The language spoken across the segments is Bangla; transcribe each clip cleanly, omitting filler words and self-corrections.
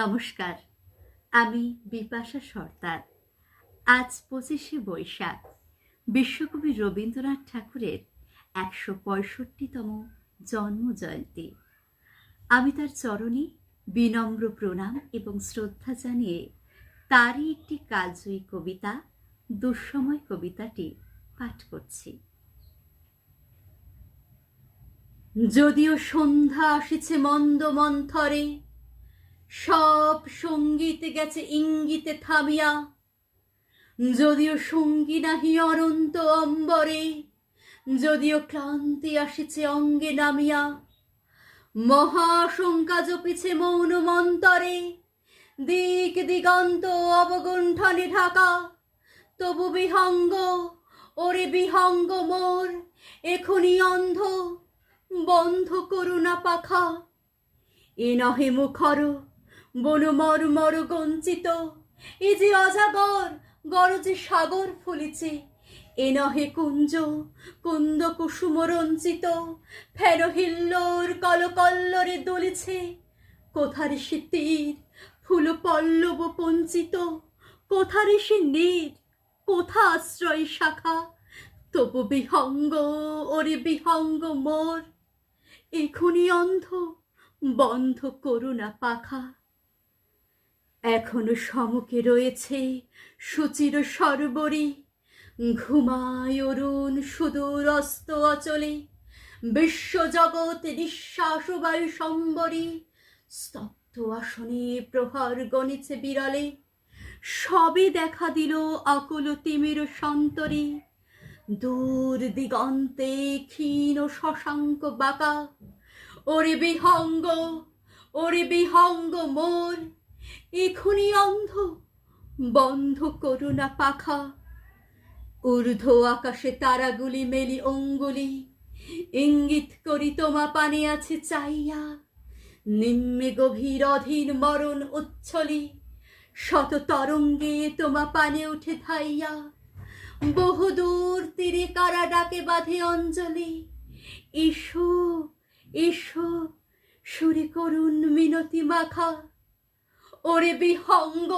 নমস্কার, আমি বিপাশা সর্দার। আজ 25শে বৈশাখ, বিশ্বকবি রবীন্দ্রনাথ ঠাকুরের 165তম জন্মজয়ন্তী। আমি তার চরণে বিনম্র প্রণাম এবং শ্রদ্ধা জানিয়ে তারই একটি কালজয়ী কবিতা, দুঃসময় কবিতাটি পাঠ করছি। যদিও সন্ধ্যা আসিছে মন্দ মন্থরে, সব সঙ্গীত গেছে ইঙ্গিতে থামিয়া, যদিও সঙ্গী নাহি অনন্ত অম্বরে, যদিও ক্লান্তি আসিছে অঙ্গে নামিয়া, মহাশঙ্কা জপিছে মৌন মন্তরে, দিক দিগন্ত অবগুণ্ঠনে ঢাকা, তবু বিহঙ্গ, ওরে বিহঙ্গ মোর, এখনি অন্ধ, বন্ধ করুণা পাখা। এ নহে মুখর বন মর্মর গঞ্চিত, এ যে অজাগর গরজে সাগর ফুলিছে। এ নহে কুঞ্জ কুন্দ কুসুম রঞ্চিত, ফেন হিল্লোর কলকল্লরে দলিছে। কোথারে সে তীর ফুল পল্লব পঞ্চিত, কোথারে সে নীর, কোথা আশ্রয় শাখা। তবু বিহঙ্গ, ওরে বিহঙ্গ মোর, এখনি অন্ধ, বন্ধ করুণা পাখা। এখনো সমকে রয়েছে সুচির সরবরি, ঘুমায় অরুণ সুদূর অস্ত অচলে। বিশ্বজগৎ নিঃশ্বাস বায়ু সম্বরী, স্তব্ধ আসনে প্রহর গণিছে বিরলে। সবে দেখা দিল আকুল তিমির সন্তরী, দূর দিগন্তে ক্ষীণ শশাঙ্ক বাঁকা। ওরে বিহঙ্গ, ওরে বিহঙ্গ মোর, এখনি অন্ধ, বন্ধ করুণা পাখা। ঊর্ধ্ব আকাশে তারাগুলি মেলি অঙ্গুলি, ইঙ্গিত করি তোমা পানে আছে চাইয়া। নিম্নে গভীর অধীর মরণ উচ্ছলি, শত তরঙ্গে তোমা পানে উঠে ধাইয়া। বহুদূর তীরে কারা ডাকে বাঁধে অঞ্জলি, এসো এসো সুরে করুণ মিনতি মাখা। ওরে বিহঙ্গ,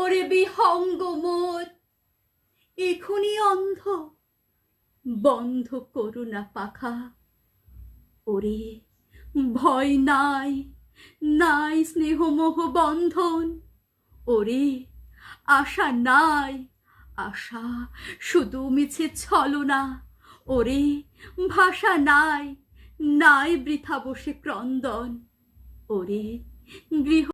ওরে বিহঙ্গ মোর, এখনি অন্ধ, বন্ধ করুণা পাখা। ওরে ভয় নাই, নাই স্নেহ মোহ বন্ধন। ওরে আশা নাই, আশা শুধু মিছে ছলনা। ওরে ভাষা নাই, নাই বৃথা বসে ক্রন্দন। ওরে গৃহ